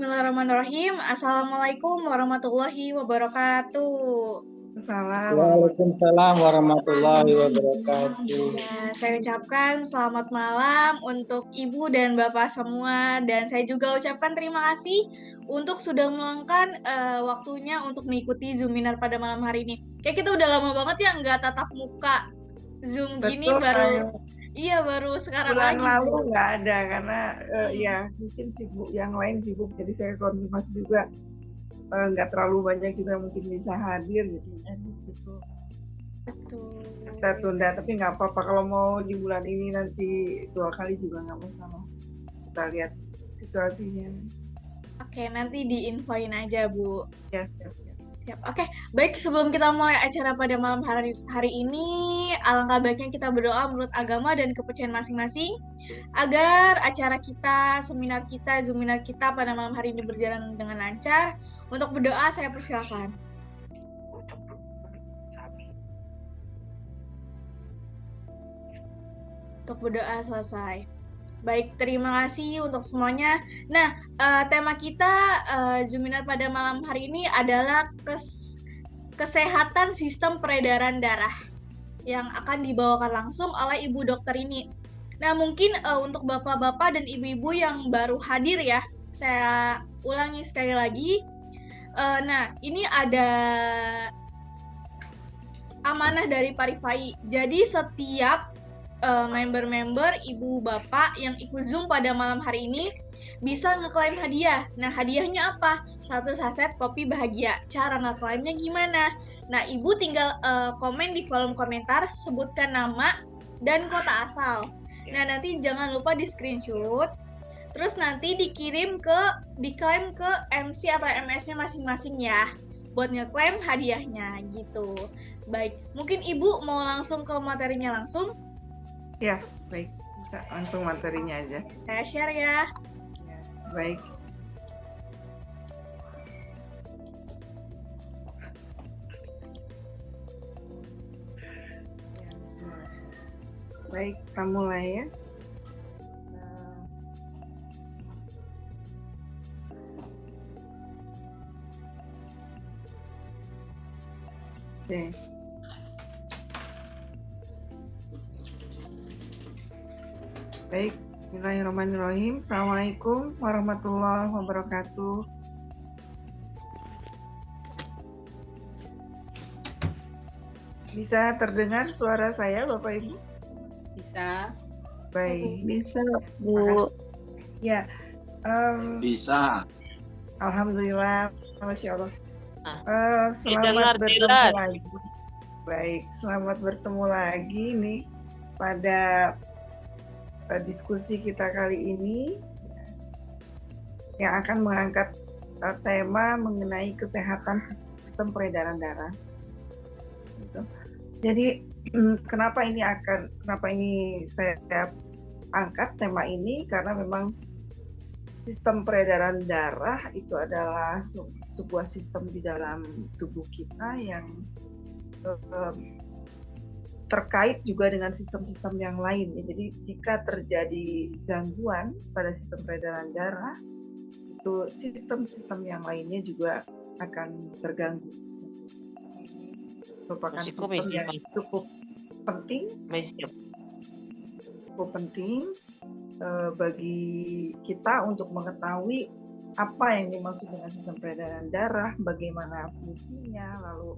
Bismillahirrahmanirrahim. Assalamualaikum warahmatullahi wabarakatuh. Assalamualaikum. Waalaikumsalam warahmatullahi wabarakatuh. Ya, saya ucapkan selamat malam untuk Ibu dan Bapak semua, dan saya juga ucapkan terima kasih untuk sudah meluangkan waktunya untuk mengikuti Zoominar pada malam hari ini. Kayak kita udah lama banget ya nggak tatap muka Zoom gini. Betul, baru iya baru sekarang bulan lagi. lalu nggak ada karena ya mungkin sibuk, yang lain sibuk, jadi saya konfirmasi juga nggak terlalu banyak juga mungkin bisa hadir gitu ya. Gitu. Betul. Kita tunda, tapi nggak apa-apa kalau mau di bulan ini nanti 2 kali juga nggak masalah. Kita lihat situasinya. Oke, nanti diinfoin aja, Bu. Ya, siap. Oke, baik, sebelum kita mulai acara pada malam hari ini, alangkah baiknya kita berdoa menurut agama dan kepercayaan masing-masing agar acara kita, seminar kita, Zoominar kita pada malam hari ini berjalan dengan lancar. Untuk berdoa saya persilakan. Untuk berdoa selesai. Baik, terima kasih untuk semuanya. Nah, tema kita Zoominar pada malam hari ini adalah kesehatan sistem peredaran darah yang akan dibawakan langsung oleh Ibu Dokter ini. Nah, mungkin untuk bapak-bapak dan ibu-ibu yang baru hadir ya, saya ulangi sekali lagi. Nah, ini ada amanah dari Parifai. Jadi setiap member-member ibu bapak yang ikut Zoom pada malam hari ini bisa ngeklaim hadiah. Nah, hadiahnya apa? 1 saset kopi bahagia. Cara ngeklaimnya gimana? Nah, ibu tinggal komen di kolom komentar, sebutkan nama dan kota asal. Nah, nanti jangan lupa di screenshot, terus nanti diklaim ke MC atau MS-nya masing-masing ya, buat ngeklaim hadiahnya gitu. Baik, mungkin ibu mau langsung ke materinya langsung? Ya, baik. Bisa langsung materinya aja. Saya share ya. Baik. Baik, kita mulai ya. Oke. Baik, bismillahirrahmanirrahim. Assalamualaikum warahmatullahi wabarakatuh. Bisa terdengar suara saya, Bapak Ibu? Bisa. Baik. Bisa, Bu. Ya. Bisa. Alhamdulillah, Masya Allah. Didengar, Selamat bertemu lagi. Baik, selamat bertemu lagi nih pada diskusi kita kali ini yang akan mengangkat tema mengenai kesehatan sistem peredaran darah. Gitu. Jadi kenapa ini saya angkat tema ini, karena memang sistem peredaran darah itu adalah sebuah sistem di dalam tubuh kita yang terkait juga dengan sistem-sistem yang lain. Jadi jika terjadi gangguan pada sistem peredaran darah, itu sistem-sistem yang lainnya juga akan terganggu. Merupakan sistem yang cukup penting, bagi kita untuk mengetahui apa yang dimaksud dengan sistem peredaran darah, bagaimana fungsinya, lalu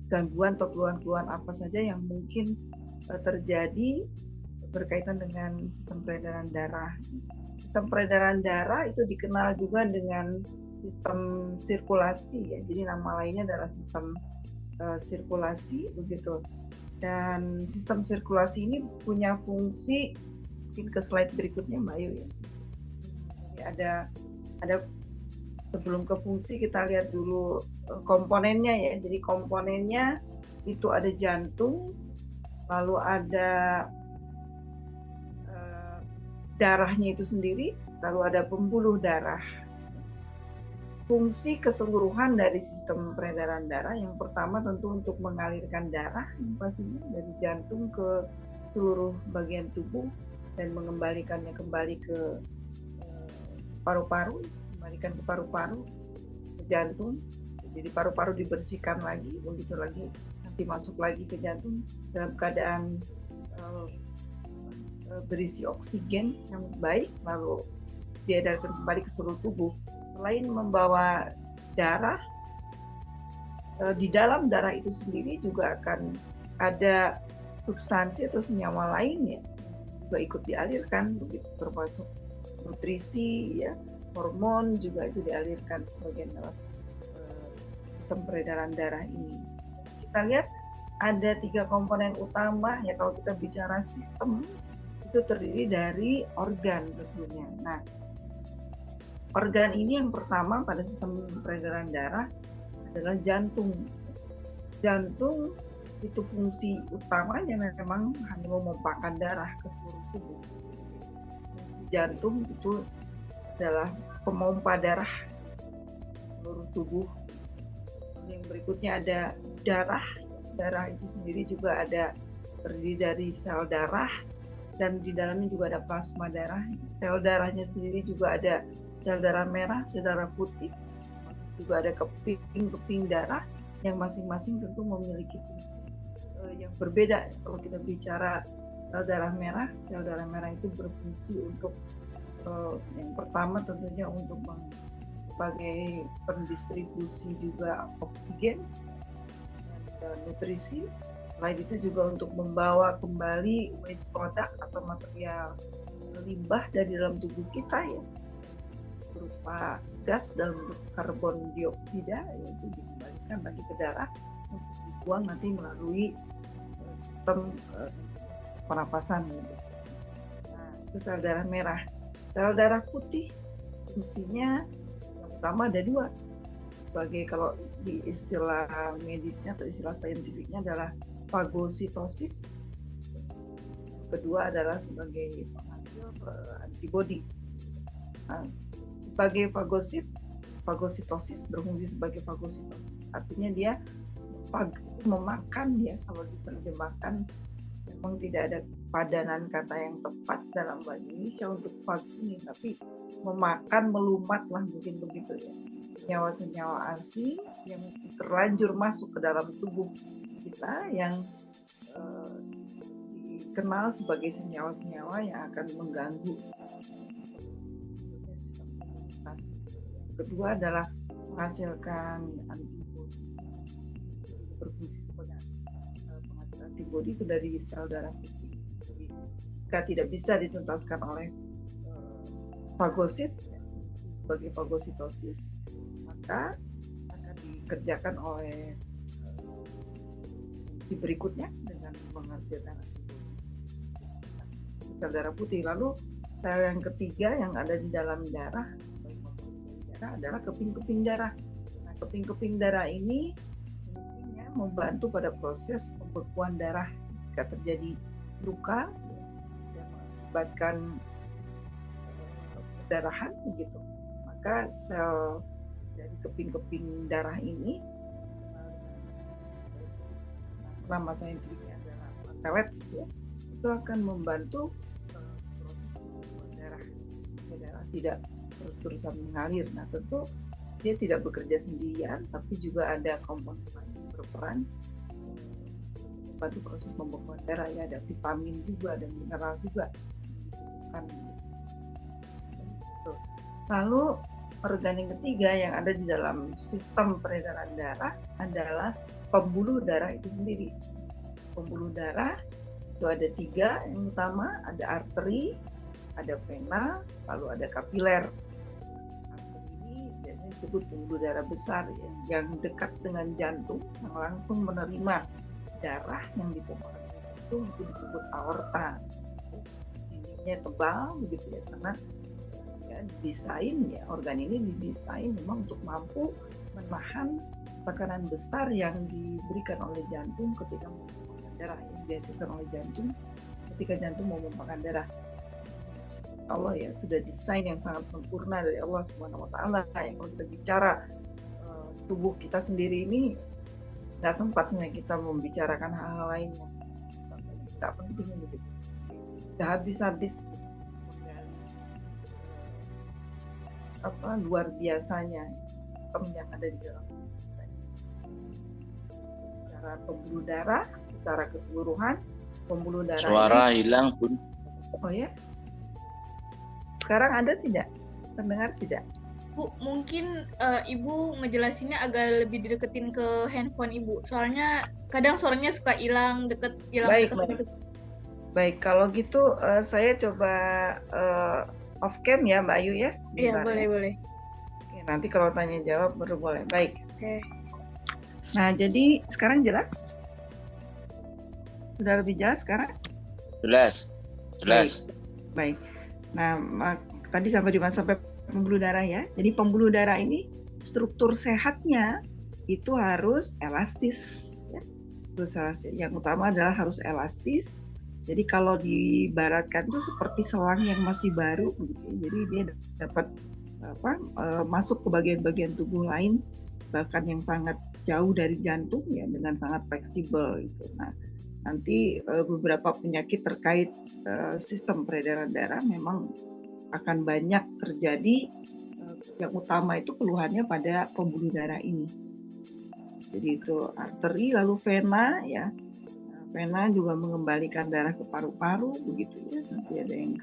gangguan atau keluhan-keluhan apa saja yang mungkin terjadi berkaitan dengan sistem peredaran darah. Sistem peredaran darah itu dikenal juga dengan sistem sirkulasi ya. Jadi nama lainnya adalah sistem sirkulasi begitu. Dan sistem sirkulasi ini punya fungsi, mungkin ke slide berikutnya Mbak Ayu ya. Jadi ada sebelum ke fungsi kita lihat dulu komponennya ya. Jadi komponennya itu ada jantung, lalu ada darahnya itu sendiri, lalu ada pembuluh darah. Fungsi keseluruhan dari sistem peredaran darah yang pertama tentu untuk mengalirkan darah pastinya dari jantung ke seluruh bagian tubuh dan mengembalikannya kembali ke paru-paru, dikembalikan ke paru-paru, ke jantung. Jadi paru-paru dibersihkan lagi, begitu lagi nanti masuk lagi ke jantung dalam keadaan berisi oksigen yang baik, lalu diedarkan kembali ke seluruh tubuh. Selain membawa darah, di dalam darah itu sendiri juga akan ada substansi atau senyawa lainnya juga ikut dialirkan, begitu termasuk nutrisi, ya, hormon juga itu dialirkan sebagian dalam sistem peredaran darah ini. Kita lihat ada 3 komponen utama ya kalau kita bicara sistem, itu terdiri dari organ tentunya. Nah, organ ini yang pertama pada sistem peredaran darah adalah jantung. Jantung itu fungsi utamanya memang hanya memompahkan darah ke seluruh tubuh. Fungsi jantung itu adalah pemompa darah ke seluruh tubuh. Yang berikutnya ada darah. Darah itu sendiri juga ada terdiri dari sel darah dan di dalamnya juga ada plasma darah. Sel darahnya sendiri juga ada sel darah merah, sel darah putih. Masuk juga ada keping darah yang masing-masing tentu memiliki fungsi yang berbeda. Kalau kita bicara sel darah merah itu berfungsi untuk yang pertama tentunya untuk sebagai pendistribusi juga oksigen dan nutrisi. Selain itu juga untuk membawa kembali waste product atau material limbah dari dalam tubuh kita ya, berupa gas dalam bentuk karbon dioksida, yaitu dikembalikan lagi ke darah untuk dibuang nanti melalui sistem pernapasan. Nah, itu sel darah merah. Sel darah putih fungsinya yang utama ada 2. Sebagai kalau di istilah medisnya atau istilah saintifiknya adalah fagositosis. Kedua adalah sebagai penghasil antibodi. Nah, sebagai fagositosis berfungsi sebagai fagositosis, artinya dia memakan ya, kalau diterjemahkan memang tidak ada padanan kata yang tepat dalam bahasa Indonesia untuk fag ini, tapi memakan, melumat lah mungkin begitu ya, senyawa-senyawa asing yang terlanjur masuk ke dalam tubuh kita yang dikenal sebagai senyawa-senyawa yang akan mengganggu khususnya sistem imunitas. Kedua adalah menghasilkan antibodi, berfungsi sebagai penghasil antibodi itu dari sel darah putih. Jadi jika tidak bisa dituntaskan oleh fagosit sebagai fagositosis, maka akan dikerjakan oleh fungsi berikutnya dengan menghasilkan antibodi sel darah putih. Lalu sel yang ketiga yang ada di dalam darah sebagai komponen darah adalah keping-keping darah. Nah, keping-keping darah ini fungsinya membantu pada proses pembekuan darah jika terjadi luka yang mengakibatkan perdarahan begitu. Maka sel dari keping-keping darah ini nama saintifiknya adalah platelets ya, itu akan membantu proses pembekuan darah sehingga darah tidak terus-terusan mengalir. Nah, tentu dia tidak bekerja sendirian, tapi juga ada komponen lain yang berperan membantu proses pembekuan darah ya, ada vitamin juga, ada mineral juga yang dibutuhkan. Lalu organ yang ketiga yang ada di dalam sistem peredaran darah adalah pembuluh darah itu sendiri. Pembuluh darah itu ada 3 yang utama, ada arteri, ada vena, lalu ada kapiler. Arteri ini biasanya disebut pembuluh darah besar ya, yang dekat dengan jantung, yang langsung menerima darah yang dipompahkan ke jantung, itu disebut aorta. Dindingnya tebal begitu ya, karena desain ya, organ ini didesain memang untuk mampu menahan tekanan besar yang diberikan oleh jantung ketika memompahkan darah, yang dihasilkan oleh jantung ketika jantung memompahkan darah. Allah ya, sudah desain yang sangat sempurna dari Allah Subhanahu wa taala. Yang kalau kita bicara tubuh kita sendiri ini nggak sempat sebenarnya kita membicarakan hal-hal lain yang tak penting begitu. Nggak habis-habis luar biasanya sistem yang ada di dalam secara pembuluh darah, secara keseluruhan pembuluh darah. Suara hilang, Bun. Oh ya, sekarang ada tidak? Terdengar tidak? Bu, mungkin Ibu ngejelasinnya agak lebih dideketin ke handphone Ibu. Soalnya kadang suaranya suka hilang deket. Baik. Baik, kalau gitu saya coba off cam ya Mbak Ayu ya. Iya, boleh. Oke, nanti kalau tanya jawab baru boleh. Baik. Oke. Nah, jadi sekarang jelas? Sudah lebih jelas sekarang? Jelas. Baik. Nah, tadi sampai di mana? Sampai pembuluh darah ya. Jadi pembuluh darah ini struktur sehatnya itu harus elastis. Ya. Yang utama adalah harus elastis. Jadi kalau diibaratkan itu seperti selang yang masih baru, gitu. Jadi dia dapat masuk ke bagian-bagian tubuh lain, bahkan yang sangat jauh dari jantung ya, dengan sangat fleksibel gitu. Nah, nanti beberapa penyakit terkait sistem peredaran darah memang akan banyak terjadi. Yang utama itu keluhannya pada pembuluh darah ini. Jadi itu arteri, lalu vena ya. Vena juga mengembalikan darah ke paru-paru begitu ya. Nanti ada yang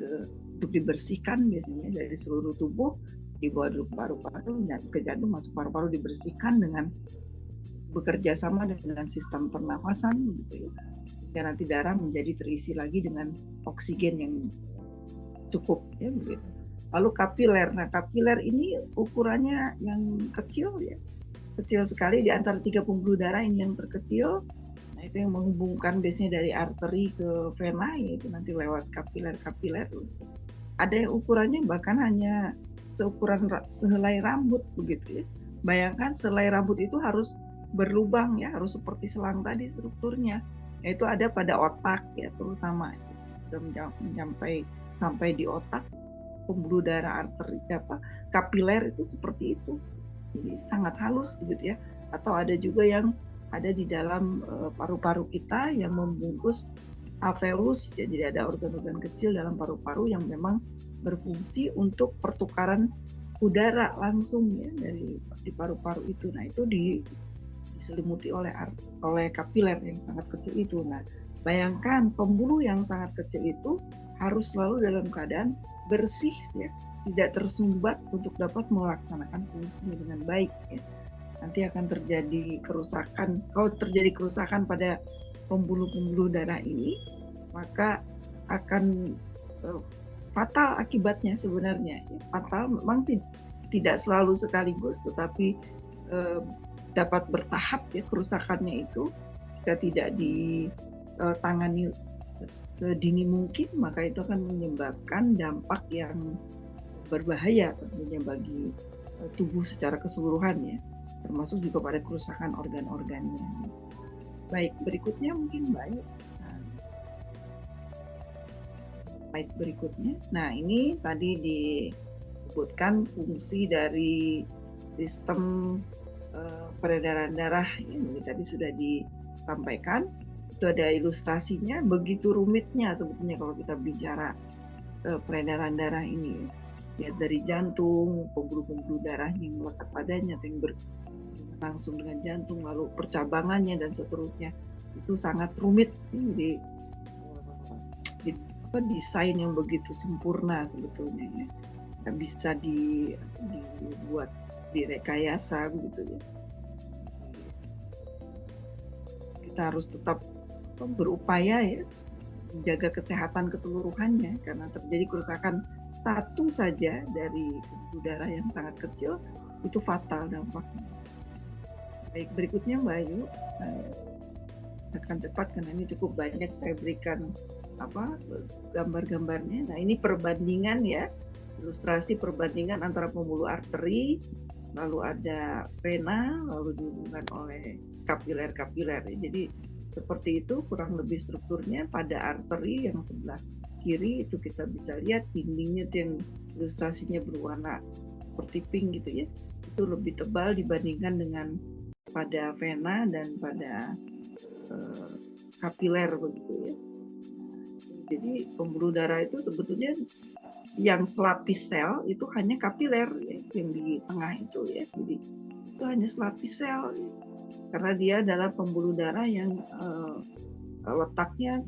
untuk dibersihkan biasanya dari seluruh tubuh, dibawa dulu ke paru-paru dan ke jantung, masuk paru-paru, dibersihkan dengan bekerja sama dengan sistem pernafasan gitu ya. Sehingga nanti darah menjadi terisi lagi dengan oksigen yang cukup ya begitu. Lalu kapiler. Nah, kapiler ini ukurannya yang kecil ya. Kecil sekali di antara 3 pembuluh darah ini yang terkecil. Nah, itu yang menghubungkan biasanya dari arteri ke vena, yaitu nanti lewat kapiler-kapiler. Ada yang ukurannya bahkan hanya seukuran sehelai rambut begitu ya. Bayangkan sehelai rambut itu harus berlubang ya, harus seperti selang tadi strukturnya. Yaitu ada pada otak ya, terutama sudah sampai di otak. Pembuluh darah arteri kapiler itu seperti itu. Jadi sangat halus begitu ya. Atau ada juga yang ada di dalam paru-paru kita yang membungkus alveolus, jadi ada organ-organ kecil dalam paru-paru yang memang berfungsi untuk pertukaran udara langsung ya dari di paru-paru itu. Nah, itu diselimuti oleh kapiler yang sangat kecil itu. Nah, bayangkan pembuluh yang sangat kecil itu harus selalu dalam keadaan bersih ya, tidak tersumbat untuk dapat melaksanakan fungsinya dengan baik ya. Nanti akan terjadi kerusakan. Kalau terjadi kerusakan pada pembuluh-pembuluh darah ini, maka akan fatal akibatnya sebenarnya. Fatal memang tidak selalu sekaligus, tetapi dapat bertahap ya kerusakannya itu. Jika tidak ditangani sedini mungkin, maka itu akan menyebabkan dampak yang berbahaya tentunya bagi tubuh secara keseluruhan ya, termasuk juga pada kerusakan organ-organnya. Baik, berikutnya mungkin Mbak. Slide berikutnya. Nah, ini tadi disebutkan fungsi dari sistem peredaran darah. Ini tadi sudah disampaikan. Itu ada ilustrasinya. Begitu rumitnya sebetulnya kalau kita bicara peredaran darah ini. Lihat dari jantung, pembuluh-pembuluh darah yang melekat padanya, yang langsung dengan jantung, lalu percabangannya dan seterusnya, itu sangat rumit. Jadi desain yang begitu sempurna sebetulnya ya, nggak bisa dibuat direkayasa begitu ya. Kita harus tetap berupaya ya menjaga kesehatan keseluruhannya, karena terjadi kerusakan satu saja dari pembuluh darah yang sangat kecil itu fatal dampaknya. Baik, berikutnya Mbak Ayu, akan cepat karena ini cukup banyak saya berikan gambar-gambarnya. Nah, ini perbandingan ya, ilustrasi perbandingan antara pembuluh arteri, lalu ada vena, lalu dihubungkan oleh kapiler-kapiler. Jadi seperti itu kurang lebih strukturnya. Pada arteri yang sebelah kiri itu kita bisa lihat dindingnya yang ilustrasinya berwarna seperti pink gitu ya, itu lebih tebal dibandingkan dengan pada vena dan pada kapiler begitu ya. Jadi pembuluh darah itu sebetulnya yang selapis sel itu hanya kapiler ya, yang di tengah itu ya. Jadi itu hanya selapis sel ya. Karena dia adalah pembuluh darah yang letaknya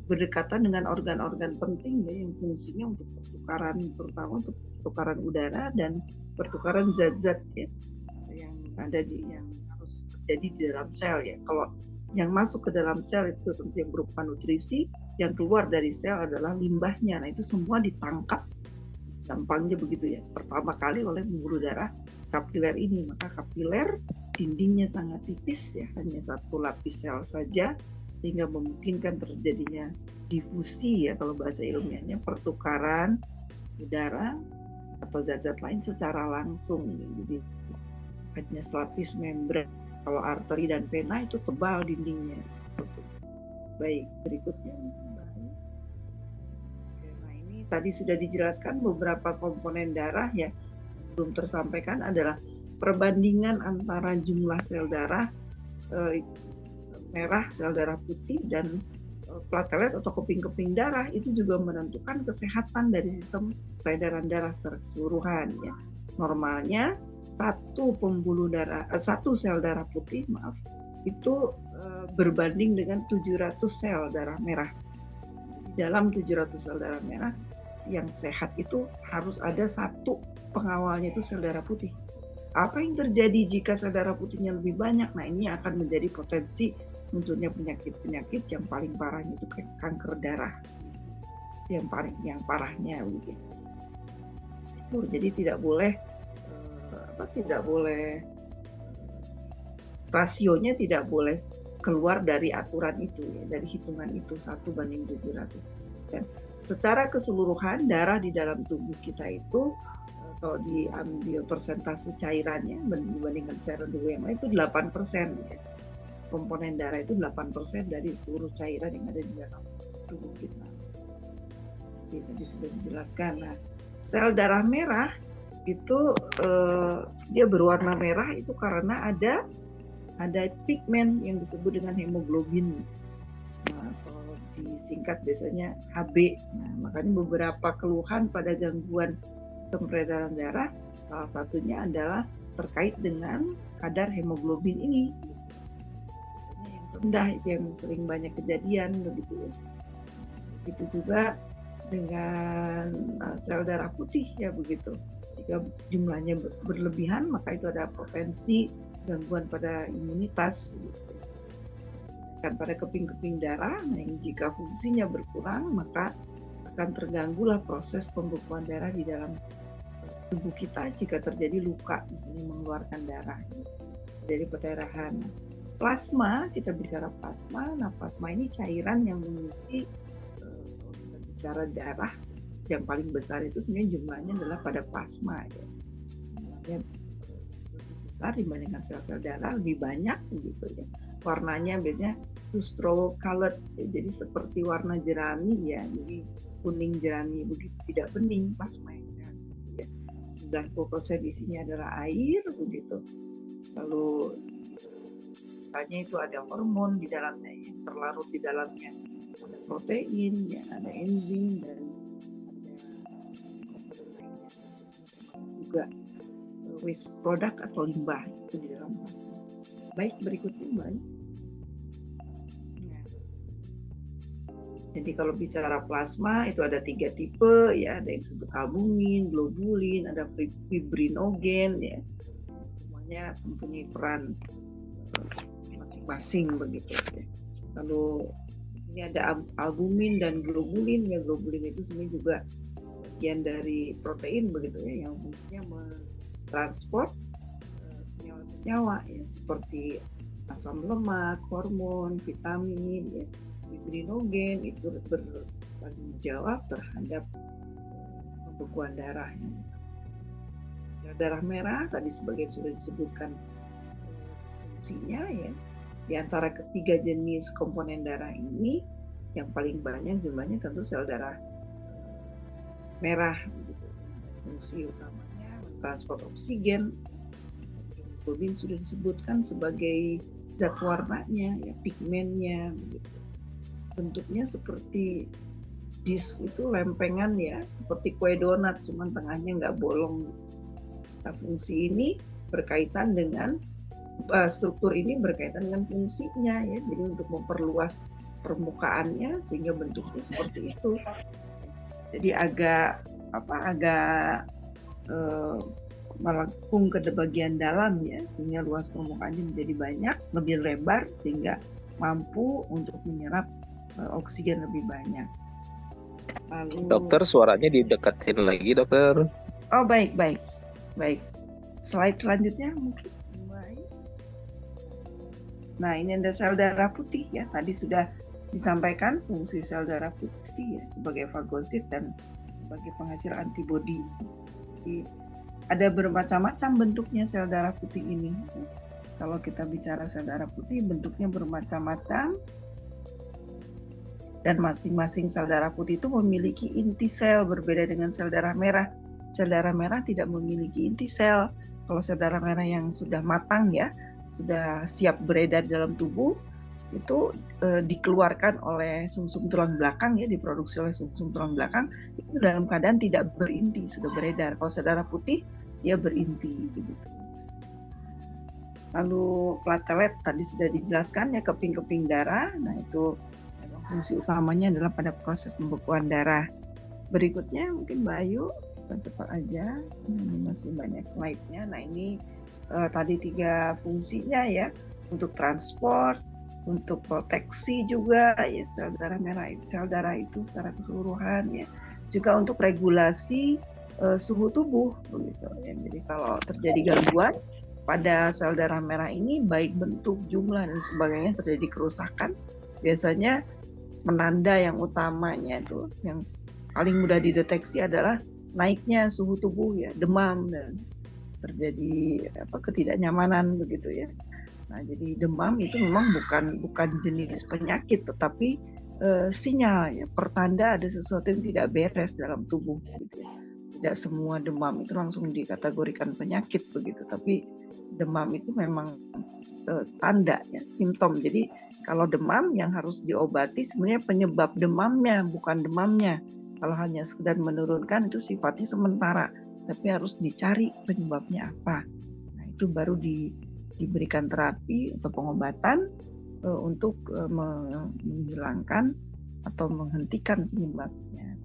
berdekatan dengan organ-organ penting ya, yang fungsinya untuk pertukaran, terutama untuk pertukaran udara dan pertukaran zat-zat ya, yang ada yang harus terjadi di dalam sel ya. Kalau yang masuk ke dalam sel itu tentu yang berupa nutrisi, yang keluar dari sel adalah limbahnya. Nah itu semua ditangkap, gampangnya begitu ya, pertama kali oleh pembuluh darah kapiler ini. Maka kapiler dindingnya sangat tipis ya, hanya satu lapis sel saja, sehingga memungkinkan terjadinya difusi ya, kalau bahasa ilmiahnya pertukaran udara atau zat-zat lain secara langsung. Jadi hanya selapis membran. Kalau arteri dan vena itu tebal dindingnya. Baik, berikutnya. Nah ini tadi sudah dijelaskan beberapa komponen darah ya. Belum tersampaikan adalah perbandingan antara jumlah sel darah merah, sel darah putih, dan platelet atau keping-keping darah. Itu juga menentukan kesehatan dari sistem peredaran darah secara keseluruhan ya. Normalnya satu sel darah putih itu berbanding dengan 700 sel darah merah. Dalam 700 sel darah merah yang sehat itu harus ada satu pengawalnya, itu sel darah putih. Apa yang terjadi jika sel darah putihnya lebih banyak? Nah ini akan menjadi potensi munculnya penyakit-penyakit yang paling parahnya itu kanker darah, yang parahnya begitu. Itu jadi tidak boleh rasionya tidak boleh keluar dari aturan itu ya, dari hitungan itu 1:700. Dan secara keseluruhan darah di dalam tubuh kita itu kalau diambil persentase cairannya dibandingkan cairan WMA itu 8% ya. Komponen darah itu 8% dari seluruh cairan yang ada di dalam tubuh kita. Jadi tadi sudah dijelaskan. Nah, sel darah merah itu dia berwarna merah itu karena ada pigmen yang disebut dengan hemoglobin. Nah, kalau disingkat biasanya HB. Nah, makanya beberapa keluhan pada gangguan sistem peredaran darah salah satunya adalah terkait dengan kadar hemoglobin ini. Biasanya yang rendah itu yang sering banyak kejadian begitu ya. Begitu juga dengan sel darah putih ya begitu. Jika jumlahnya berlebihan maka itu ada potensi gangguan pada imunitas. Dan pada keping-keping darah, nah yang jika fungsinya berkurang maka akan terganggulah proses pembekuan darah di dalam tubuh kita jika terjadi luka, misalnya mengeluarkan darah, jadi perdarahan. Plasma, kita bicara plasma. Nah plasma ini cairan yang mengisi, kalau kita bicara darah yang paling besar itu sebenarnya jumlahnya adalah pada plasma ya. Jumlahnya lebih besar dibandingkan sel-sel darah, lebih banyak gitu ya. Warnanya biasanya two-stroke colored ya, jadi seperti warna jerami ya, jadi kuning jerami begitu, tidak bening plasma yang sehat ya. 90% isinya adalah air begitu. Lalu misalnya itu ada hormon di dalamnya yang terlarut di dalamnya, ada protein ya, ada enzim dan juga waste product atau limbah itu di dalam plasma. Baik, berikutnya Mbak. Nah, jadi kalau bicara plasma itu ada 3 tipe ya, ada yang disebut albumin, globulin, ada fibrinogen ya. Semuanya mempunyai peran masing-masing begitu ya. Lalu di sini ada albumin dan globulin ya. Globulin itu sebenarnya juga bagian dari protein begitu ya, yang fungsinya mentransport senyawa-senyawa ya, seperti asam lemak, hormon, vitamin ya. Fibrinogen itu bertanggung jawab terhadap pembekuan darah. Sel darah merah tadi sebagian sudah disebutkan fungsinya ya. Di antara ketiga jenis komponen darah ini yang paling banyak jumlahnya tentu sel darah merah gitu. Fungsi utamanya mentransport oksigen. Hemoglobin sudah disebutkan sebagai zat warnanya ya, pigmennya gitu. Bentuknya seperti disk itu lempengan ya, seperti kue donat, cuman tengahnya nggak bolong. Nah, fungsi ini berkaitan dengan struktur ini berkaitan dengan fungsinya ya, jadi untuk memperluas permukaannya sehingga bentuknya seperti itu. Jadi agak melengkung ke bagian dalam ya, sehingga luas permukaannya menjadi banyak, lebih lebar sehingga mampu untuk menyerap oksigen lebih banyak. Lalu, Dokter, suaranya dideketin lagi, dokter. oh baik. Slide selanjutnya mungkin. Baik. Nah, ini ada sel darah putih ya. Tadi sudah disampaikan fungsi sel darah putih ya, sebagai fagosit dan sebagai penghasil antibodi. Jadi, ada bermacam-macam bentuknya sel darah putih ini. Kalau kita bicara sel darah putih, bentuknya bermacam-macam. Dan masing-masing sel darah putih itu memiliki inti sel, berbeda dengan sel darah merah. Sel darah merah tidak memiliki inti sel. Kalau sel darah merah yang sudah matang ya, sudah siap beredar dalam tubuh, itu dikeluarkan oleh sumsum tulang belakang ya, diproduksi oleh sumsum tulang belakang, itu dalam keadaan tidak berinti, sudah beredar. Kalau sel darah putih dia berinti begitu. Lalu platelet tadi sudah dijelaskan ya, keping-keping darah. Nah, itu fungsi utamanya adalah pada proses pembekuan darah. Berikutnya mungkin Mbak Ayu, kita cepat aja, ini masih banyak slide-nya. Nah, ini tadi 3 fungsinya ya, untuk transport, untuk proteksi juga ya, sel darah merah, sel darah itu secara keseluruhan ya, juga untuk regulasi suhu tubuh begitu ya. Jadi kalau terjadi gangguan pada sel darah merah ini, baik bentuk, jumlah dan sebagainya, terjadi kerusakan, biasanya penanda yang utamanya itu yang paling mudah dideteksi adalah naiknya suhu tubuh ya, demam dan terjadi ketidaknyamanan begitu ya. Nah, jadi demam itu memang bukan jenis penyakit, tetapi sinyal ya, pertanda ada sesuatu yang tidak beres dalam tubuh gitu ya. Tidak semua demam itu langsung dikategorikan penyakit begitu, tapi demam itu memang tanda ya, simptom. Jadi kalau demam yang harus diobati sebenarnya penyebab demamnya, bukan demamnya. Kalau hanya sekedar menurunkan itu sifatnya sementara, tapi harus dicari penyebabnya apa. Nah, itu baru diberikan terapi atau pengobatan untuk menghilangkan atau menghentikan penyebabnya.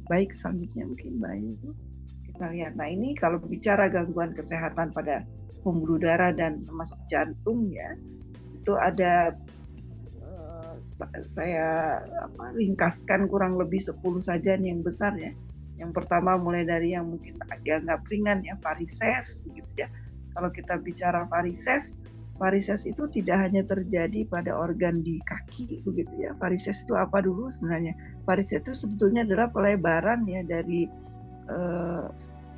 Baik, selanjutnya mungkin baik kita lihat. Nah, ini kalau bicara gangguan kesehatan pada pembuluh darah dan termasuk jantung ya, itu ada saya ringkaskan kurang lebih 10 saja nih yang besar ya. Yang pertama mulai dari yang mungkin dianggap ringan ya, varises begitu ya. Kalau kita bicara varises itu tidak hanya terjadi pada organ di kaki begitu ya. Varises itu apa dulu sebenarnya? Varises itu sebetulnya adalah pelebaran ya dari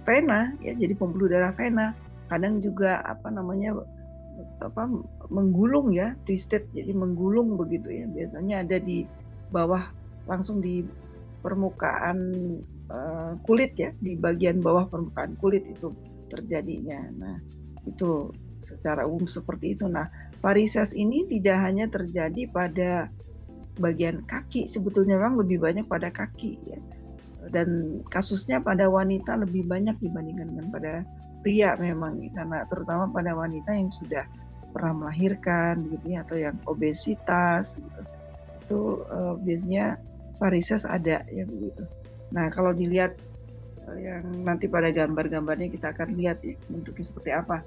vena ya, jadi pembuluh darah vena. Kadang juga menggulung ya, twisted, jadi menggulung begitu ya. Biasanya ada di bawah, langsung di permukaan kulit ya, di bagian bawah permukaan kulit itu terjadinya. Nah, itu secara umum seperti itu. Nah, varises ini tidak hanya terjadi pada bagian kaki, sebetulnya memang lebih banyak pada kaki ya. Dan kasusnya pada wanita lebih banyak dibandingkan dengan pada pria memang, karena terutama pada wanita yang sudah pernah melahirkan gitu ya, atau yang obesitas gitu. Itu biasanya varises ada ya begitu. Nah, kalau dilihat yang nanti pada gambar-gambarnya kita akan lihat ya bentuknya seperti apa.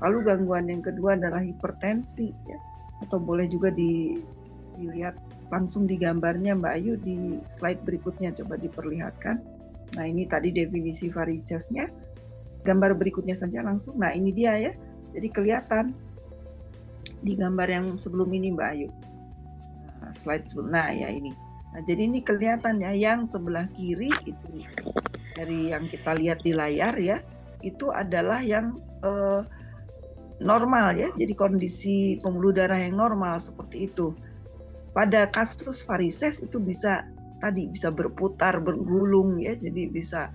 Lalu gangguan yang kedua adalah hipertensi ya, atau boleh juga dilihat langsung di gambarnya Mbak Ayu di slide berikutnya, coba diperlihatkan. Nah, ini tadi definisi varisesnya. Gambar berikutnya saja langsung. Nah, ini dia ya. Jadi kelihatan di gambar yang sebelum ini Mbak Ayu. Nah, slide sebelum. Nah, ya ini. Nah, jadi ini kelihatan ya, yang sebelah kiri itu dari yang kita lihat di layar ya, itu adalah yang normal ya. Jadi kondisi pembuluh darah yang normal seperti itu. Pada kasus varises itu bisa berputar, bergulung ya. Jadi bisa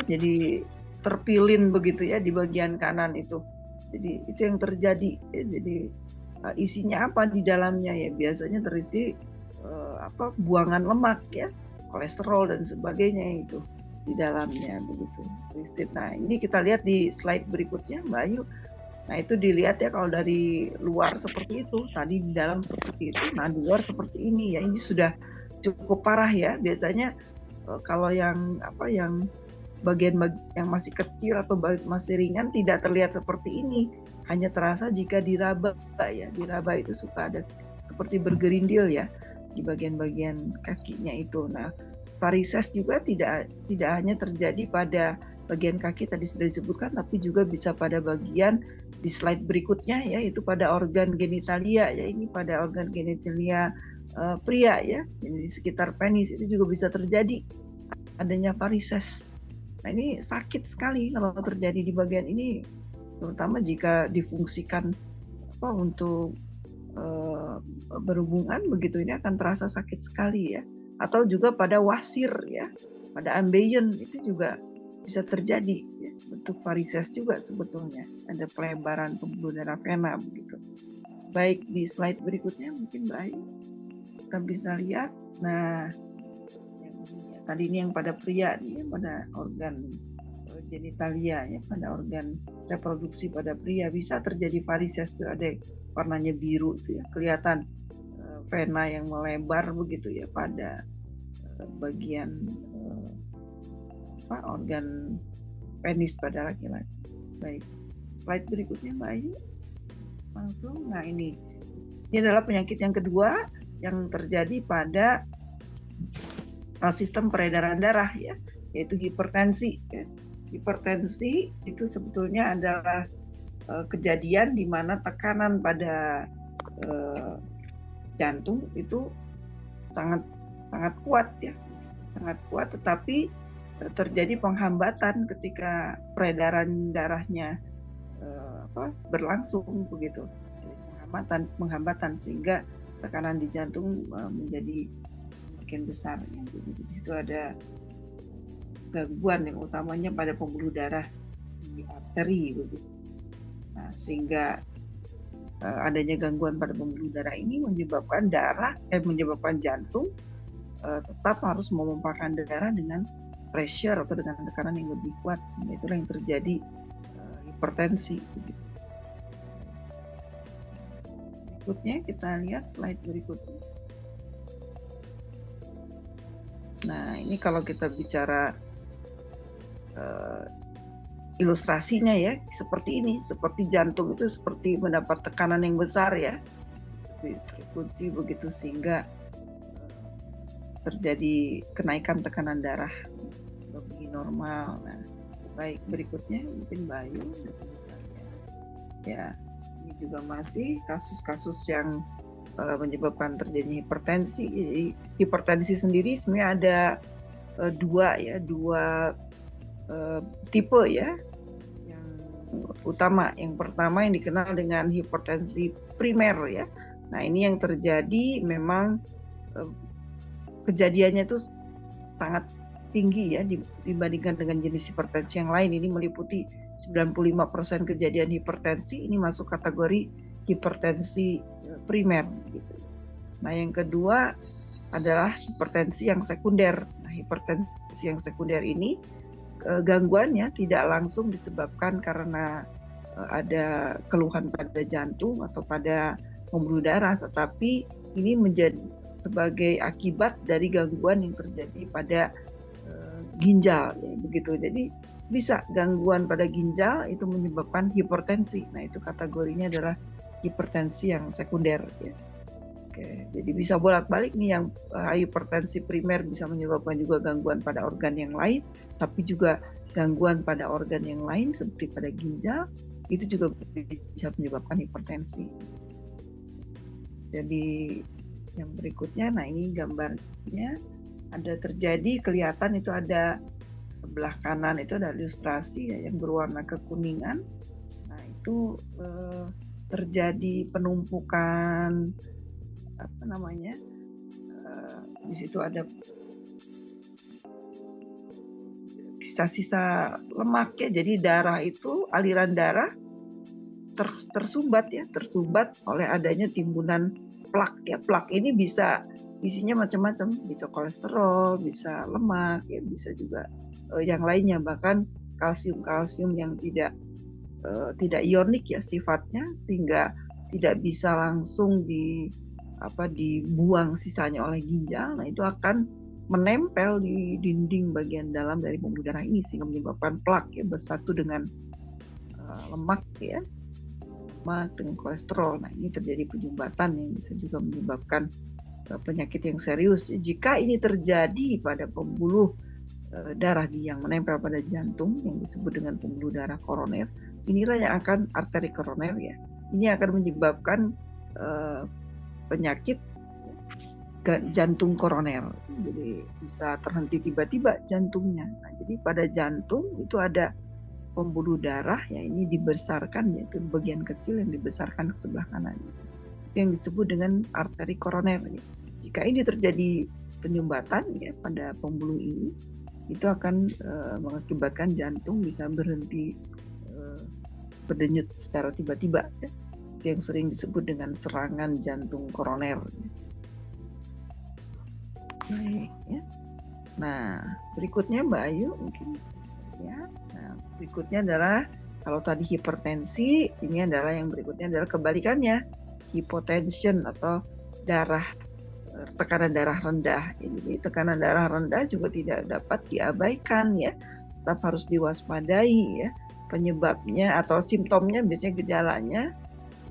jadi terpilin begitu ya di bagian kanan itu. Jadi itu yang terjadi ya. Jadi isinya apa di dalamnya ya, biasanya terisi buangan lemak ya, kolesterol dan sebagainya itu di dalamnya begitu. Nah ini kita lihat di slide berikutnya Mbak Ayu. Nah itu dilihat ya kalau dari luar seperti itu, tadi di dalam seperti itu, nah di luar seperti ini ya. Ini sudah cukup parah ya. Biasanya kalau yang bagian yang masih kecil atau masih ringan tidak terlihat seperti ini. Hanya terasa jika diraba ya. Diraba itu suka ada seperti bergerindil ya di bagian-bagian kakinya itu. Nah, varises juga tidak hanya terjadi pada bagian kaki tadi sudah disebutkan, tapi juga bisa pada bagian di slide berikutnya ya, itu pada organ genitalia ya. Ini pada organ genitalia pria ya, jadi di sekitar penis itu juga bisa terjadi adanya varises. Nah ini sakit sekali kalau terjadi di bagian ini, terutama jika difungsikan untuk berhubungan begitu, ini akan terasa sakit sekali ya. Atau juga pada wasir ya, pada ambeien itu juga bisa terjadi ya, bentuk varises juga sebetulnya, ada pelebaran pembuluh darah vena begitu. Baik, di slide berikutnya mungkin Mbak Ayu kita bisa lihat. Nah tadi ini yang pada pria nih ya, pada organ genitalia ya, pada organ reproduksi pada pria bisa terjadi varises tuh, ada warnanya biru tuh ya, kelihatan vena yang melebar begitu ya pada bagian organ penis pada laki-laki. Baik, slide berikutnya Mbak Ayu langsung. Nah ini adalah penyakit yang kedua yang terjadi pada sistem peredaran darah ya, yaitu hipertensi ya. Hipertensi itu sebetulnya adalah kejadian di mana tekanan pada jantung itu sangat kuat ya, sangat kuat, tetapi terjadi penghambatan ketika peredaran darahnya berlangsung begitu, penghambatan sehingga tekanan di jantung menjadi semakin besar. Jadi di situ ada gangguan yang utamanya pada pembuluh darah di arteri begitu. Nah, sehingga adanya gangguan pada pembuluh darah ini menyebabkan jantung tetap harus memompakan darah dengan pressure atau dengan tekanan yang lebih kuat, sehingga itulah yang terjadi hipertensi begitu. Berikutnya kita lihat slide berikutnya. Nah ini kalau kita bicara ilustrasinya ya seperti ini, seperti jantung itu seperti mendapat tekanan yang besar ya, terkunci begitu sehingga terjadi kenaikan tekanan darah lebih normal. Nah, baik, berikutnya mungkin Mbak Ayu ya, ini juga masih kasus-kasus yang menyebabkan terjadinya hipertensi. Jadi, hipertensi sendiri sebenarnya ada dua tipe ya yang utama. Yang pertama yang dikenal dengan hipertensi primer ya. Nah ini yang terjadi memang kejadiannya itu sangat tinggi ya dibandingkan dengan jenis hipertensi yang lain. Ini meliputi 95% kejadian hipertensi ini masuk kategori hipertensi primer gitu. Nah yang kedua adalah hipertensi yang sekunder. Nah hipertensi yang sekunder ini gangguannya tidak langsung disebabkan karena ada keluhan pada jantung atau pada pembuluh darah, tetapi ini menjadi sebagai akibat dari gangguan yang terjadi pada ginjal ya, begitu. Jadi bisa gangguan pada ginjal itu menyebabkan hipertensi. Nah itu kategorinya adalah hipertensi yang sekunder ya. Oke, jadi bisa bolak-balik nih, yang hipertensi primer bisa menyebabkan juga gangguan pada organ yang lain, tapi juga gangguan pada organ yang lain seperti pada ginjal, itu juga bisa menyebabkan hipertensi. Jadi yang berikutnya, nah ini gambarnya ada terjadi, kelihatan itu ada sebelah kanan itu ada ilustrasi ya, yang berwarna kekuningan. Nah itu terjadi penumpukan di situ ada sisa-sisa lemak ya, jadi darah itu, aliran darah tersumbat oleh adanya timbunan plak ya. Plak ini bisa isinya macam-macam, bisa kolesterol, bisa lemak, ya bisa juga yang lainnya, bahkan kalsium yang tidak ionik ya sifatnya, sehingga tidak bisa langsung dibuang sisanya oleh ginjal. Nah, itu akan menempel di dinding bagian dalam dari pembuluh darah ini sehingga menyebabkan plak ya, bersatu dengan lemak ya, lemak dengan kolesterol. Nah, ini terjadi penyumbatan yang bisa juga menyebabkan penyakit yang serius. Jika ini terjadi pada pembuluh darah yang menempel pada jantung yang disebut dengan pembuluh darah koroner, inilah yang akan arteri koroner ya. Ini akan menyebabkan penyakit jantung koroner. Jadi bisa terhenti tiba-tiba jantungnya. Nah, jadi pada jantung itu ada pembuluh darah ya, ini dibesarkan, yaitu bagian kecil yang dibesarkan ke sebelah kanan, yang disebut dengan arteri koroner. Jika ini terjadi penyumbatan ya pada pembuluh ini, itu akan mengakibatkan jantung bisa berhenti berdenyut secara tiba-tiba ya. Itu yang sering disebut dengan serangan jantung koroner. Baik ya. Nah, berikutnya Mbak Ayu mungkin ya. Nah, berikutnya adalah kalau tadi hipertensi, ini adalah yang berikutnya adalah kebalikannya, hypotension atau tekanan darah rendah. Jadi tekanan darah rendah juga tidak dapat diabaikan ya, tetap harus diwaspadai ya. Penyebabnya atau simptomnya biasanya gejalanya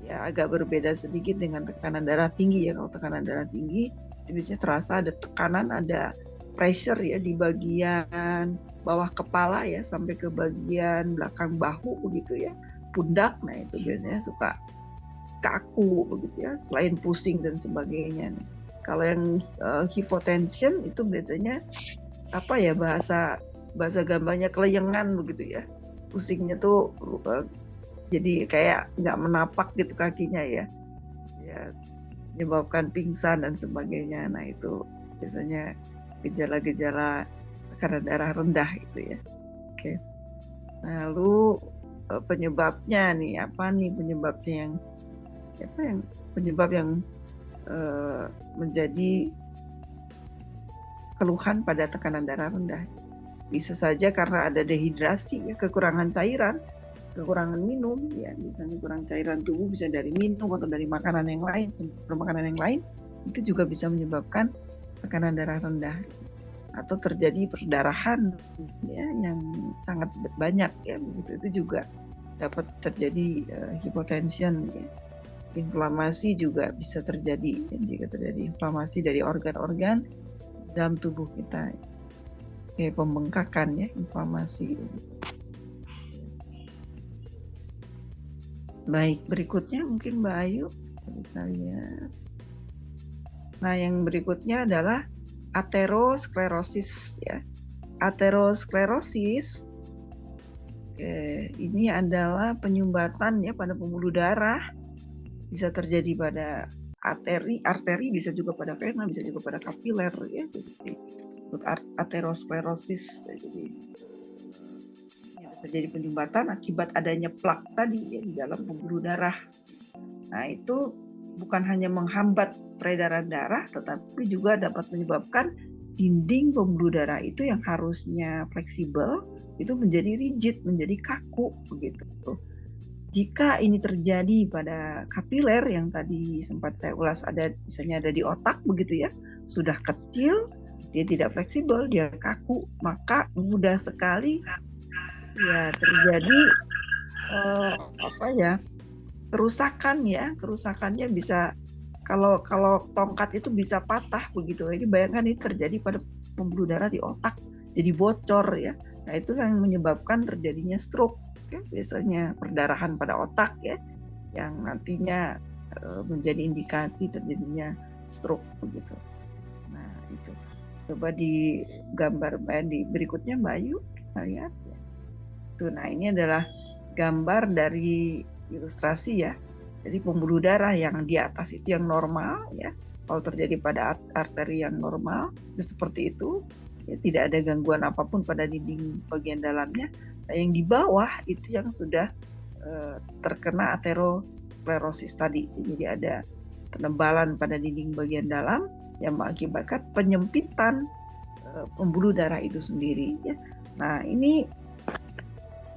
ya agak berbeda sedikit dengan tekanan darah tinggi ya. Kalau tekanan darah tinggi biasanya terasa ada tekanan, ada pressure ya di bagian bawah kepala ya sampai ke bagian belakang bahu begitu ya, pundak. Nah, itu biasanya suka kaku begitu ya, selain pusing dan sebagainya. Kalau yang hypotension itu biasanya apa ya, bahasa gambarnya keleyengan begitu ya, pusingnya tuh jadi kayak nggak menapak gitu kakinya ya, menyebabkan pingsan dan sebagainya. Nah, itu biasanya gejala-gejala tekanan darah rendah itu ya. Oke. Lalu penyebabnya nih apa nih penyebabnya penyebab yang menjadi keluhan pada tekanan darah rendah? Bisa saja karena ada dehidrasi ya, kekurangan cairan, kekurangan minum ya, misalnya kurang cairan tubuh, bisa dari minum atau dari makanan yang lain, itu juga bisa menyebabkan tekanan darah rendah, atau terjadi perdarahan ya yang sangat banyak ya, begitu itu juga dapat terjadi hipotension ya. Inflamasi juga bisa terjadi ya, jika terjadi inflamasi dari organ-organ dalam tubuh kita, kayak pembengkakan ya, inflamasi. Baik, berikutnya mungkin Mbak Ayu bisa lihat. Nah, yang berikutnya adalah aterosklerosis ya. Aterosklerosis ini adalah penyumbatan ya pada pembuluh darah, bisa terjadi pada arteri, bisa juga pada vena, bisa juga pada kapiler ya. Jadi disebut aterosklerosis. Jadi terjadi penyumbatan akibat adanya plak tadi ya di dalam pembuluh darah. Nah, itu bukan hanya menghambat peredaran darah, tetapi juga dapat menyebabkan dinding pembuluh darah itu yang harusnya fleksibel itu menjadi rigid, menjadi kaku begitu. Jika ini terjadi pada kapiler yang tadi sempat saya ulas, misalnya ada di otak begitu ya, sudah kecil, dia tidak fleksibel, dia kaku, maka mudah sekali ya terjadi kerusakan ya. Kerusakannya bisa, kalau tongkat itu bisa patah begitu. Ini bayangkan ini terjadi pada pembuluh darah di otak, jadi bocor ya. Nah, itu yang menyebabkan terjadinya stroke ya, biasanya perdarahan pada otak ya, yang nantinya menjadi indikasi terjadinya stroke begitu. Nah, itu coba di gambar di berikutnya Mbak Ayu, kita lihat. Tuh, nah ini adalah gambar dari ilustrasi ya. Jadi pembuluh darah yang di atas itu yang normal ya. Kalau terjadi pada arteri yang normal itu seperti itu, ya, tidak ada gangguan apapun pada dinding bagian dalamnya. Nah, yang di bawah itu yang sudah terkena aterosklerosis tadi. Jadi ada penebalan pada dinding bagian dalam yang mengakibatkan penyempitan pembuluh darah itu sendiri ya. Nah, ini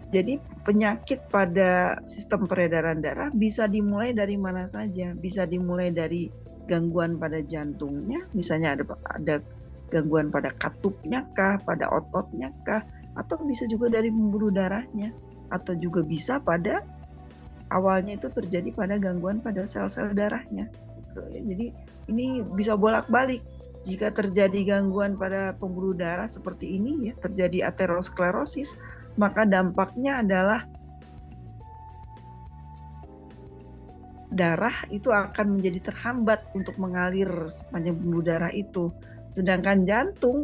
jadi penyakit pada sistem peredaran darah bisa dimulai dari mana saja. Bisa dimulai dari gangguan pada jantungnya, misalnya ada gangguan pada katupnya kah, pada ototnya kah, atau bisa juga dari pembuluh darahnya, atau juga bisa pada awalnya itu terjadi pada gangguan pada sel-sel darahnya. Gitu ya. Jadi ini bisa bolak-balik. Jika terjadi gangguan pada pembuluh darah seperti ini ya, terjadi aterosklerosis, maka dampaknya adalah darah itu akan menjadi terhambat untuk mengalir sepanjang pembuluh darah itu. Sedangkan jantung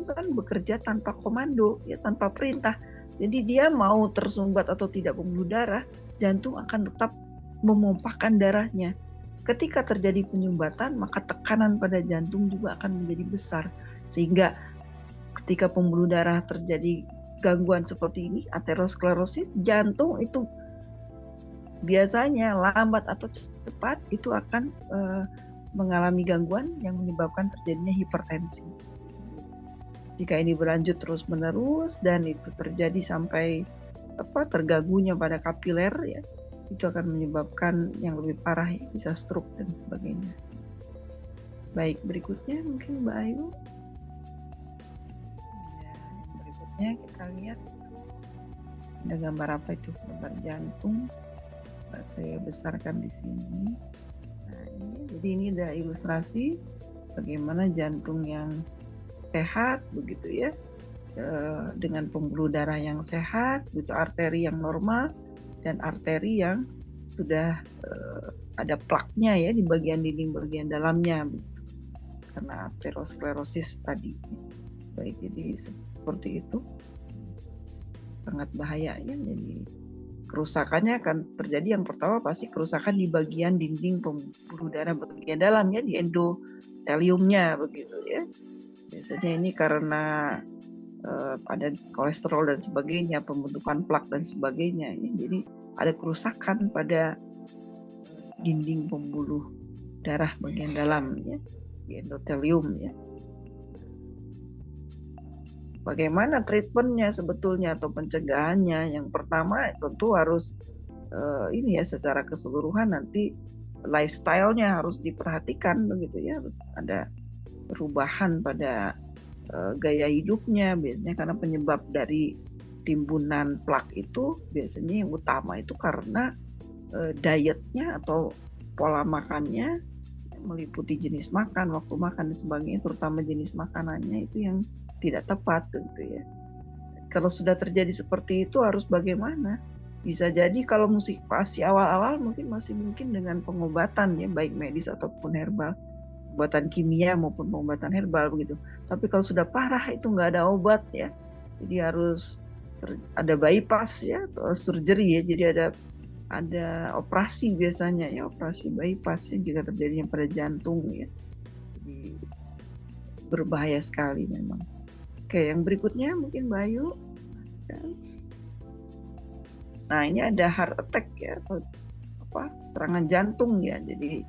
kan bekerja tanpa komando, ya, tanpa perintah. Jadi dia mau tersumbat atau tidak pembuluh darah, jantung akan tetap memompahkan darahnya. Ketika terjadi penyumbatan, maka tekanan pada jantung juga akan menjadi besar. Sehingga ketika pembuluh darah terjadi gangguan seperti ini, aterosklerosis, jantung itu biasanya lambat atau cepat itu akan mengalami gangguan yang menyebabkan terjadinya hipertensi. Jika ini berlanjut terus-menerus dan itu terjadi sampai terganggunya pada kapiler ya, itu akan menyebabkan yang lebih parah ya, bisa stroke dan sebagainya. Baik, berikutnya mungkin Mbak Ayu. Ya, berikutnya kita lihat ada gambar apa itu? Gambar jantung. Saya besarkan di sini. Nah, jadi ini ada ilustrasi bagaimana jantung yang sehat begitu ya, dengan pembuluh darah yang sehat, begitu arteri yang normal dan arteri yang sudah ada plaknya ya di bagian dinding bagian dalamnya begitu. Karena aterosklerosis tadi. Baik, jadi seperti itu sangat bahaya ya. Jadi kerusakannya akan terjadi, yang pertama pasti kerusakan di bagian dinding pembuluh darah bagian dalam ya, di endoteliumnya begitu ya. Biasanya ini karena ada kolesterol dan sebagainya, pembentukan plak dan sebagainya ya. Jadi ada kerusakan pada dinding pembuluh darah bagian dalam ya, di endotelium ya. Bagaimana treatmentnya sebetulnya atau pencegahannya? Yang pertama tentu harus ini ya, secara keseluruhan nanti lifestyle-nya harus diperhatikan begitu ya, harus ada perubahan pada gaya hidupnya. Biasanya karena penyebab dari timbunan plak itu biasanya yang utama itu karena dietnya atau pola makannya, meliputi jenis makan, waktu makan dan sebagainya, terutama jenis makanannya itu yang tidak tepat tentu ya. Kalau sudah terjadi seperti itu harus bagaimana? Bisa jadi kalau masih awal-awal masih mungkin dengan pengobatan ya, baik medis ataupun herbal, pengobatan kimia maupun pengobatan herbal begitu. Tapi kalau sudah parah itu nggak ada obat ya, jadi harus ada bypass ya, atau surgery ya. Jadi ada operasi biasanya ya, operasi bypass ya, jika terjadinya pada jantung ya. Jadi berbahaya sekali memang. Oke, yang berikutnya mungkin Mbak Ayu. Nah, ini ada heart attack ya, atau serangan jantung ya. Jadi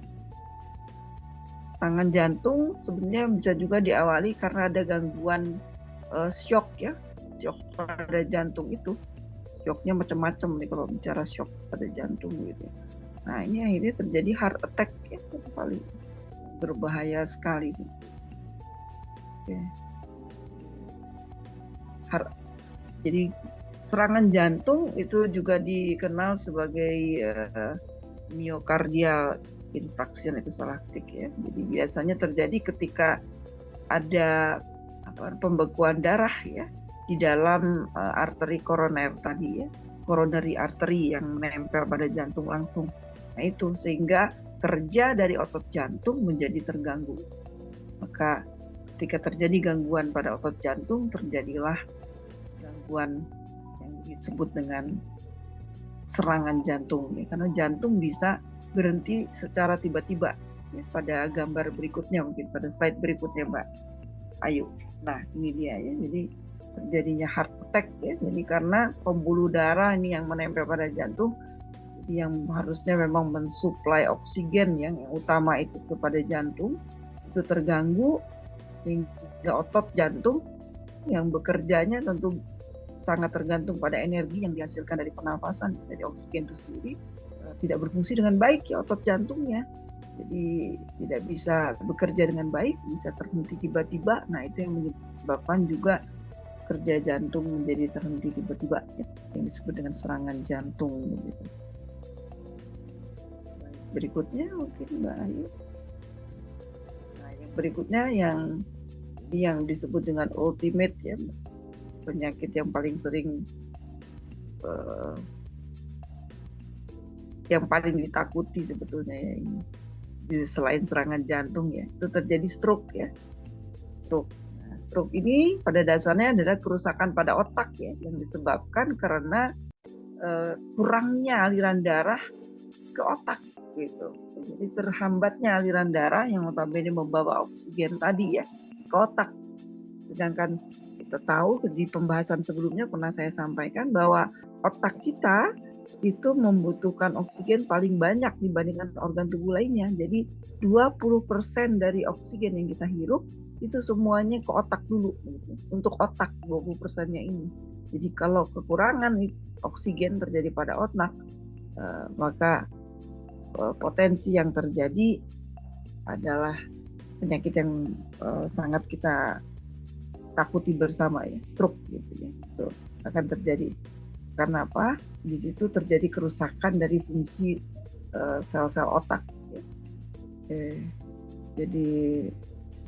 serangan jantung sebenarnya bisa juga diawali karena ada gangguan shock ya, shock pada jantung itu. Shocknya macam-macam nih kalau bicara shock pada jantung gitu. Nah, ini akhirnya terjadi heart attack ya, itu paling berbahaya sekali sih. Oke. Jadi serangan jantung itu juga dikenal sebagai myocardial infarction, itu salah ketik ya. Jadi biasanya terjadi ketika ada pembekuan darah ya di dalam arteri koroner tadi ya, coronary artery yang menempel pada jantung langsung. Nah itu sehingga kerja dari otot jantung menjadi terganggu. Maka ketika terjadi gangguan pada otot jantung, terjadilah gangguan yang disebut dengan serangan jantung ya, karena jantung bisa berhenti secara tiba-tiba ya, pada gambar berikutnya, mungkin pada slide berikutnya Mbak Ayu. Nah ini dia ya, jadi terjadinya heart attack ya, jadi karena pembuluh darah ini yang menempel pada jantung, yang harusnya memang mensuplai oksigen yang utama itu kepada jantung, itu terganggu, sehingga otot jantung yang bekerjanya tentu sangat tergantung pada energi yang dihasilkan dari pernapasan, dari oksigen itu sendiri, tidak berfungsi dengan baik ya otot jantungnya. Jadi tidak bisa bekerja dengan baik, bisa terhenti tiba-tiba. Nah, itu yang menyebabkan juga kerja jantung menjadi terhenti tiba-tiba, ya, yang disebut dengan serangan jantung gitu. Berikutnya mungkin Mbak Ayu. Nah, yang berikutnya yang disebut dengan ultimate, ya, penyakit yang paling sering yang paling ditakuti sebetulnya ya, ini selain serangan jantung ya, itu terjadi stroke ya. Stroke ini pada dasarnya adalah kerusakan pada otak ya, yang disebabkan karena kurangnya aliran darah ke otak gitu. Jadi terhambatnya aliran darah yang notabene membawa oksigen tadi ya ke otak. Sedangkan kita tahu di pembahasan sebelumnya pernah saya sampaikan bahwa otak kita itu membutuhkan oksigen paling banyak dibandingkan organ tubuh lainnya. Jadi 20% dari oksigen yang kita hirup itu semuanya ke otak dulu gitu. Untuk otak 20%-nya ini. Jadi kalau kekurangan oksigen terjadi pada otak, maka potensi yang terjadi adalah penyakit yang sangat kita takuti bersama ya, stroke gitu ya. Itu akan terjadi. Karena apa? Di situ terjadi kerusakan dari fungsi sel-sel otak. Ya. Jadi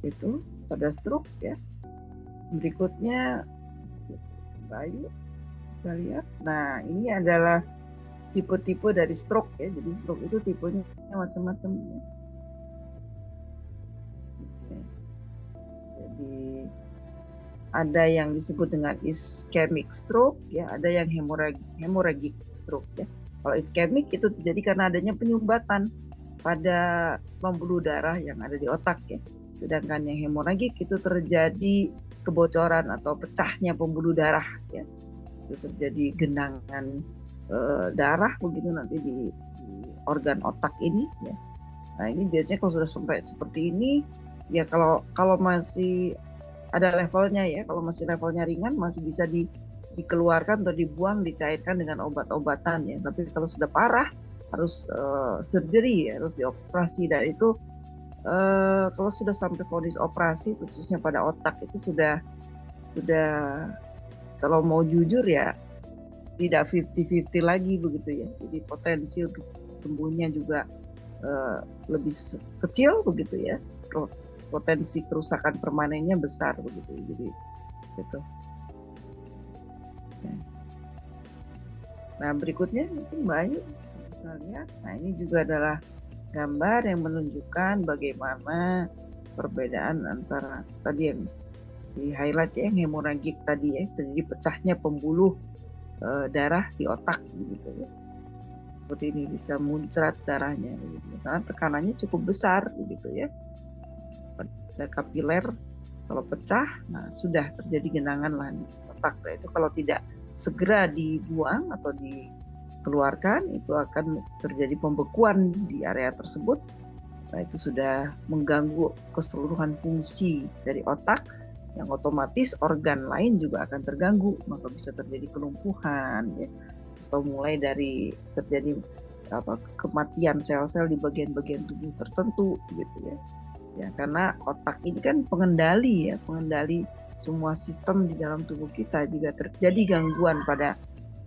itu pada stroke ya. Berikutnya Bayu kita lihat. Nah, ini adalah tipe-tipe dari stroke ya. Jadi stroke itu tipenya macam-macam. Ya. Jadi ada yang disebut dengan ischemic stroke ya, ada yang hemorrhagic stroke ya. Kalau ischemic itu terjadi karena adanya penyumbatan pada pembuluh darah yang ada di otak ya. Sedangkan yang hemorrhagic itu terjadi kebocoran atau pecahnya pembuluh darah ya. Itu terjadi genangan darah begitu nanti di organ otak ini ya. Nah, ini biasanya kalau sudah sampai seperti ini ya, kalau masih ada levelnya ya, kalau masih levelnya ringan masih bisa dikeluarkan atau dibuang, dicairkan dengan obat-obatan ya. Tapi kalau sudah parah harus surgery ya, harus dioperasi. Dan itu kalau sudah sampai vonis operasi khususnya pada otak itu sudah kalau mau jujur ya tidak 50-50 lagi begitu ya. Jadi potensi untuk sembuhnya juga lebih kecil begitu ya. Potensi kerusakan permanennya besar begitu. Jadi gitu. Nah, berikutnya mungkin Mbak Ayu bisa lihat. Nah, ini juga adalah gambar yang menunjukkan bagaimana perbedaan antara tadi yang di highlight ya, yang hemorrhagic tadi ya, jadi pecahnya pembuluh darah di otak begitu ya. Seperti ini bisa muncrat darahnya begitu. Karena tekanannya cukup besar begitu ya. Ada kapiler kalau pecah, nah sudah terjadi genangan lah di otak. Nah, itu kalau tidak segera dibuang atau dikeluarkan, itu akan terjadi pembekuan di area tersebut. Nah, itu sudah mengganggu keseluruhan fungsi dari otak, yang otomatis organ lain juga akan terganggu, maka bisa terjadi kelumpuhan ya, atau mulai dari terjadi kematian sel-sel di bagian-bagian tubuh tertentu gitu ya. Ya, karena otak ini kan pengendali semua sistem di dalam tubuh kita. Jika terjadi gangguan pada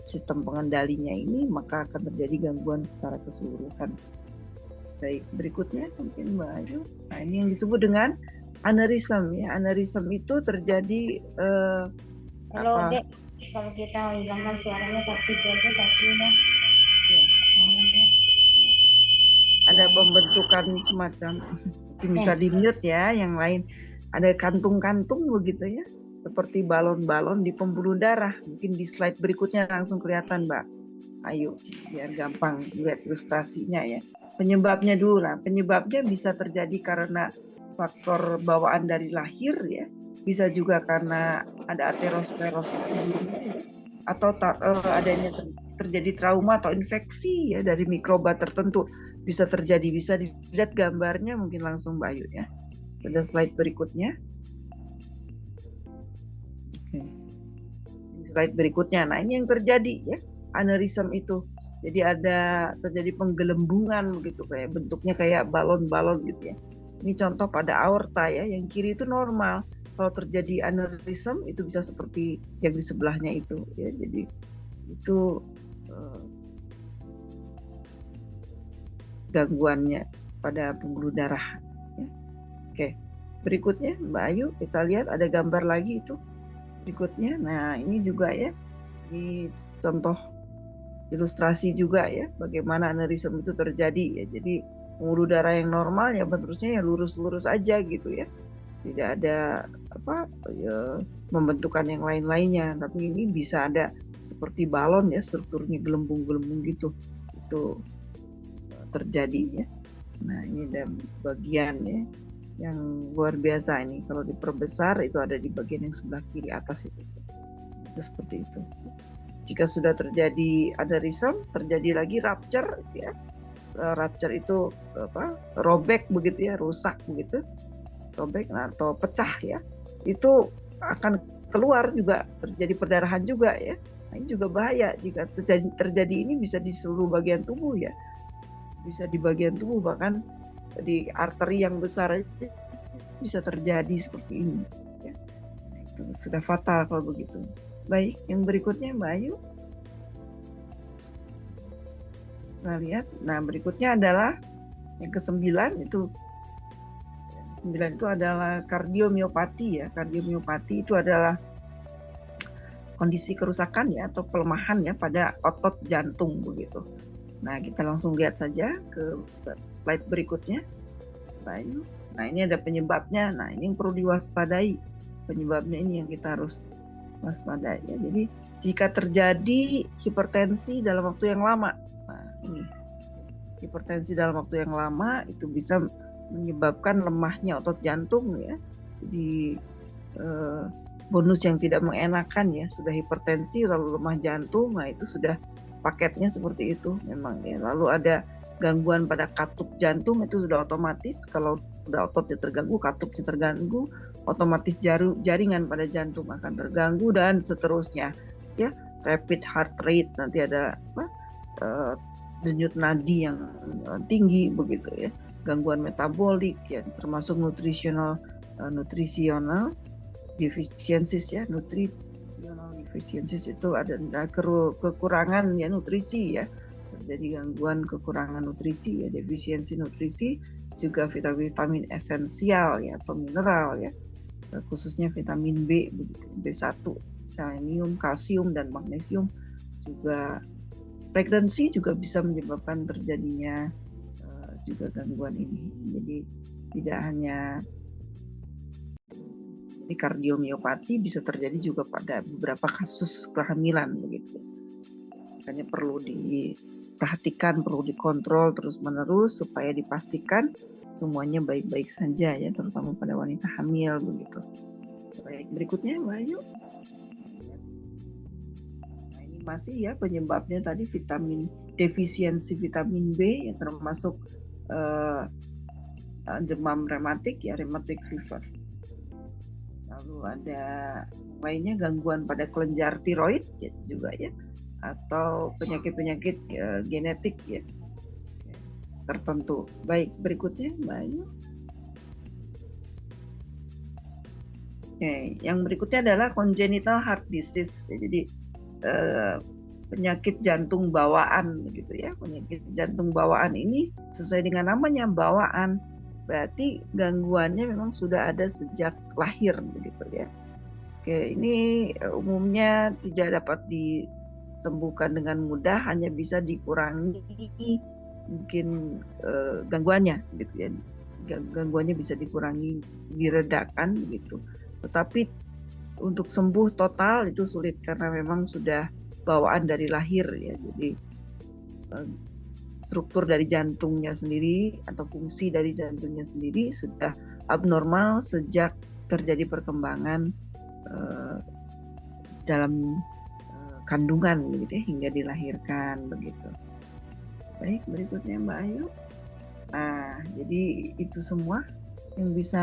sistem pengendalinya ini, maka akan terjadi gangguan secara keseluruhan. Baik, berikutnya mungkin Mbak Ayu. Nah, ini yang disebut dengan aneurism ya. Aneurism itu terjadi Halo Dek, kalau kita hilangkan suaranya satu aja satunya. Ya. Ada pembentukan semacam, bisa di mute ya, yang lain ada kantung-kantung begitu ya, seperti balon-balon di pembuluh darah. Mungkin di slide berikutnya langsung kelihatan Mbak Ayu, biar gampang lihat ilustrasinya ya. Penyebabnya dulu lah, penyebabnya bisa terjadi karena faktor bawaan dari lahir ya, bisa juga karena ada aterosklerosis sebelumnya ya, atau adanya terjadi trauma atau infeksi ya dari mikroba tertentu. Bisa terjadi, bisa dilihat gambarnya mungkin langsung Mbak Ayu ya. Pada slide berikutnya. Oke. Slide berikutnya. Nah, ini yang terjadi ya, aneurism itu. Jadi terjadi penggelembungan begitu, kayak bentuknya kayak balon-balon gitu ya. Ini contoh pada aorta ya, yang kiri itu normal. Kalau terjadi aneurism itu bisa seperti yang di sebelahnya itu ya. Jadi itu gangguannya pada pembuluh darah ya. Oke, berikutnya Mbak Ayu, kita lihat ada gambar lagi itu berikutnya. Nah, ini juga ya, ini contoh ilustrasi juga ya, bagaimana aneurism itu terjadi ya. Jadi pembuluh darah yang normal ya bentuknya ya lurus-lurus aja gitu ya, tidak ada pembentukan yang lain-lainnya, tapi ini bisa ada seperti balon ya, strukturnya gelembung-gelembung gitu, itu terjadi ya. Nah, ini ada bagian ya yang luar biasa ini, kalau diperbesar itu ada di bagian yang sebelah kiri atas itu seperti itu. Jika sudah terjadi aneurism, terjadi lagi rupture ya. Rupture itu robek begitu ya, rusak begitu, sobek atau pecah ya, itu akan keluar juga, terjadi perdarahan juga ya. Nah, ini juga bahaya jika terjadi ini, bisa di seluruh bagian tubuh ya, bisa di bagian tubuh, bahkan di arteri yang besar aja bisa terjadi seperti ini ya. Nah, itu sudah fatal kalau begitu. Baik, yang berikutnya Mbak Ayu. Kita lihat. Nah, berikutnya adalah yang ke-9 itu. Yang 9 itu adalah kardiomiopati ya. Kardiomiopati itu adalah kondisi kerusakan ya atau pelemahan ya pada otot jantung begitu. Nah, kita langsung lihat saja ke slide berikutnya. Baik. Nah, ini ada penyebabnya. Nah, ini yang perlu diwaspadai. Penyebabnya ini yang kita harus waspadai ya. Jadi, jika terjadi hipertensi dalam waktu yang lama. Nah, ini hipertensi dalam waktu yang lama itu bisa menyebabkan lemahnya otot jantung ya. Jadi bonus yang tidak mengenakan ya, sudah hipertensi lalu lemah jantung, nah itu sudah paketnya seperti itu memang ya. Lalu ada gangguan pada katup jantung, itu sudah otomatis, kalau sudah ototnya terganggu, katupnya terganggu, otomatis jaringan pada jantung akan terganggu dan seterusnya ya. Rapid heart rate, nanti ada denyut nadi yang tinggi begitu ya. Gangguan metabolik ya, termasuk nutritional deficiencies ya. Nutritional deficiencies itu ada kekurangan ya nutrisi ya. Jadi gangguan kekurangan nutrisi ya, defisiensi nutrisi, juga vitamin esensial ya atau mineral ya, khususnya vitamin B begitu, B1, selenium, kalsium dan magnesium. Juga pregnancy juga bisa menyebabkan terjadinya juga gangguan ini. Jadi tidak hanya di kardiomiopati, bisa terjadi juga pada beberapa kasus kehamilan begitu. Makanya perlu diperhatikan, perlu dikontrol terus-menerus supaya dipastikan semuanya baik-baik saja ya, terutama pada wanita hamil begitu. Baik, berikutnya Mbak Ayu. Nah, ini masih ya penyebabnya tadi defisiensi vitamin B ya, termasuk demam rematik ya, rheumatic fever. Lalu ada lainnya gangguan pada kelenjar tiroid ya, juga ya, atau penyakit-penyakit genetik ya tertentu. Baik, berikutnya Mbak Ayu. Oke, yang berikutnya adalah congenital heart disease. Jadi penyakit jantung bawaan begitu ya. Penyakit jantung bawaan ini sesuai dengan namanya, bawaan. Berarti gangguannya memang sudah ada sejak lahir begitu ya. Oke, ini umumnya tidak dapat disembuhkan dengan mudah, hanya bisa dikurangi mungkin gangguannya gitu ya. Gangguannya bisa dikurangi, diredakan begitu. Tetapi untuk sembuh total itu sulit karena memang sudah bawaan dari lahir ya. Jadi struktur dari jantungnya sendiri atau fungsi dari jantungnya sendiri sudah abnormal sejak terjadi perkembangan dalam kandungan begitu ya, hingga dilahirkan begitu. Baik, berikutnya Mbak Ayu. Nah, jadi itu semua yang bisa